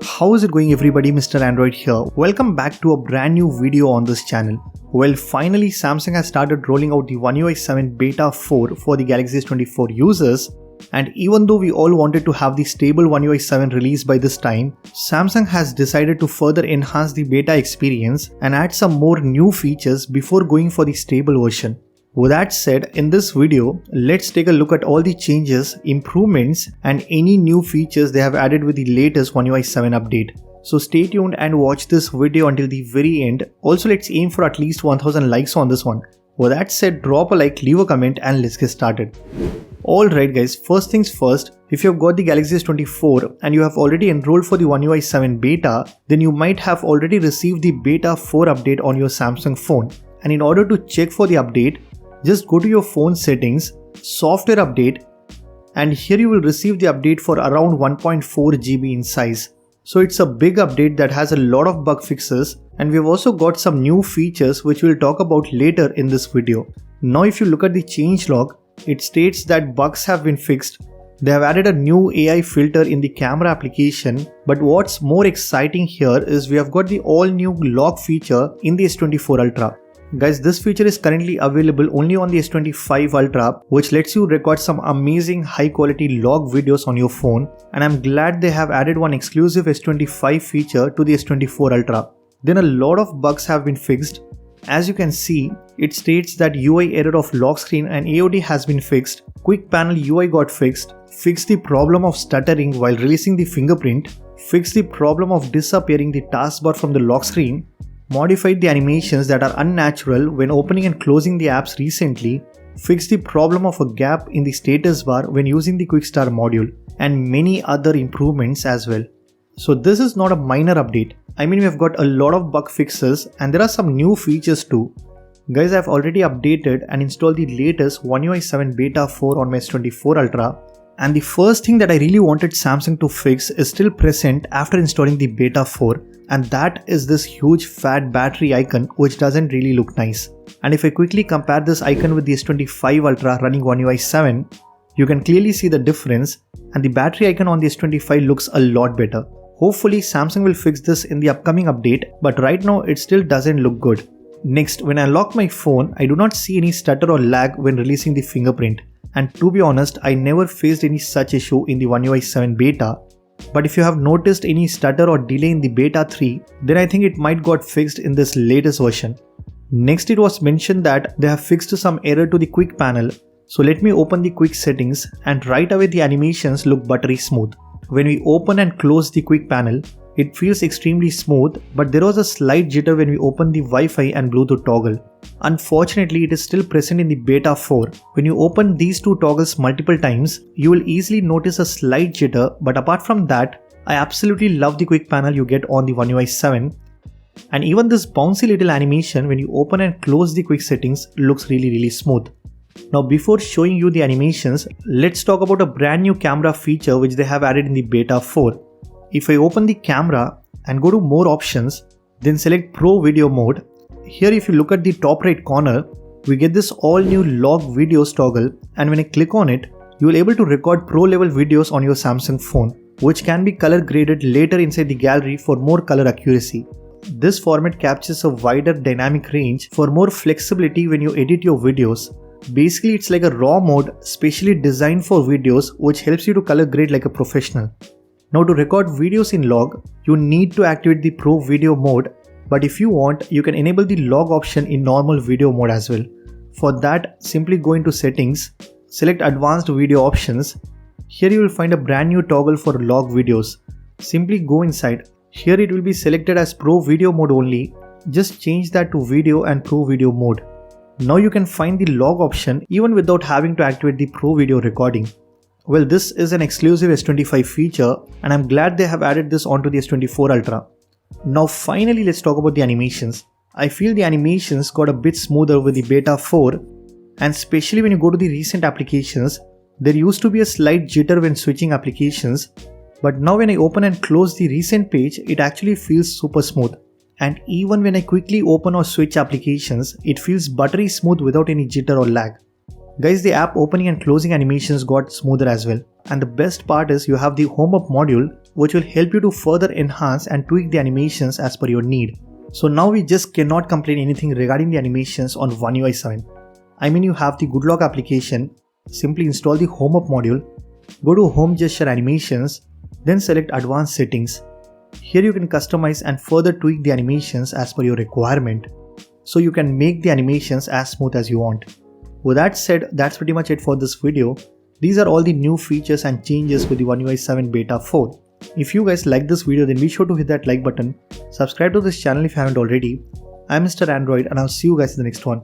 How is it going everybody, Mr. Android here. Welcome back to a brand new video on this channel. Well, finally Samsung has started rolling out the One UI 7 Beta 4 for the Galaxy S24 users. And even though we all wanted to have the stable One UI 7 release by this time, Samsung has decided to further enhance the beta experience and add some more new features before going for the stable version. With that said, in this video, let's take a look at all the changes, improvements and any new features they have added with the latest One UI 7 update. So stay tuned and watch this video until the very end. Also, let's aim for at least 1000 likes on this one. With that said, drop a like, leave a comment and let's get started. Alright guys, first things first, if you have got the Galaxy S24 and you have already enrolled for the One UI 7 beta, then you might have already received the Beta 4 update on your Samsung phone. And in order to check for the update, just go to your phone settings, software update, and here you will receive the update for around 1.4 GB in size. So it's a big update that has a lot of bug fixes, and we've also got some new features which we'll talk about later in this video. Now if you look at the changelog, it states that bugs have been fixed. They have added a new AI filter in the camera application, but what's more exciting here is we have got the all new log feature in the S24 Ultra. Guys, this feature is currently available only on the S25 Ultra, which lets you record some amazing high quality log videos on your phone, and I'm glad they have added one exclusive S25 feature to the S24 Ultra. Then a lot of bugs have been fixed. As you can see, it states that UI error of lock screen and AOD has been fixed, quick panel UI got fixed the problem of stuttering while releasing the fingerprint, fixed the problem of disappearing the taskbar from the lock screen, modified the animations that are unnatural when opening and closing the apps recently, fixed the problem of a gap in the status bar when using the Quick Start module, and many other improvements as well. So this is not a minor update. I mean, we have got a lot of bug fixes and there are some new features too. Guys, I have already updated and installed the latest One UI 7 Beta 4 on my S24 Ultra. And the first thing that I really wanted Samsung to fix is still present after installing the Beta 4. And that is this huge fat battery icon which doesn't really look nice. And if I quickly compare this icon with the S25 Ultra running One UI 7, you can clearly see the difference, and the battery icon on the S25 looks a lot better. Hopefully Samsung will fix this in the upcoming update, but right now it still doesn't look good. Next, when I lock my phone, I do not see any stutter or lag when releasing the fingerprint. And to be honest, I never faced any such issue in the One UI 7 beta. But if you have noticed any stutter or delay in the Beta 3, then I think it might got fixed in this latest version. Next, it was mentioned that they have fixed some error to the quick panel. So let me open the quick settings, and right away the animations look buttery smooth. When we open and close the quick panel, it feels extremely smooth, but there was a slight jitter when we open the Wi-Fi and Bluetooth toggle. Unfortunately, it is still present in the Beta 4. When you open these two toggles multiple times, you will easily notice a slight jitter, but apart from that, I absolutely love the quick panel you get on the One UI 7. And even this bouncy little animation when you open and close the quick settings looks really smooth. Now before showing you the animations, let's talk about a brand new camera feature which they have added in the Beta 4. If I open the camera and go to more options, then select Pro Video Mode. Here if you look at the top right corner, we get this all new log videos toggle, and when I click on it, you will be able to record pro level videos on your Samsung phone, which can be color graded later inside the gallery for more color accuracy. This format captures a wider dynamic range for more flexibility when you edit your videos. Basically, it's like a raw mode specially designed for videos which helps you to color grade like a professional. Now to record videos in log, you need to activate the Pro Video mode, but if you want, you can enable the log option in normal video mode as well. For that, simply go into settings, select advanced video options. Here you will find a brand new toggle for log videos. Simply go inside. Here it will be selected as Pro Video mode only. Just change that to video and Pro Video mode. Now you can find the log option even without having to activate the Pro Video recording. Well, this is an exclusive S25 feature and I'm glad they have added this onto the S24 Ultra. Now finally let's talk about the animations. I feel the animations got a bit smoother with the Beta 4, and especially when you go to the recent applications, there used to be a slight jitter when switching applications, but now when I open and close the recent page, it actually feels super smooth. And even when I quickly open or switch applications, it feels buttery smooth without any jitter or lag. Guys, the app opening and closing animations got smoother as well. And the best part is you have the Home Up module, which will help you to further enhance and tweak the animations as per your need. So now we just cannot complain anything regarding the animations on One UI 7. I mean, you have the Good Lock application, simply install the Home Up module, go to Home Gesture Animations, then select Advanced Settings. Here you can customize and further tweak the animations as per your requirement, so you can make the animations as smooth as you want. With that said, that's pretty much it for this video. These are all the new features and changes with the One UI 7 Beta 4. If you guys like this video, then be sure to hit that like button, subscribe to this channel if you haven't already. I'm Mr. Android and I'll see you guys in the next one.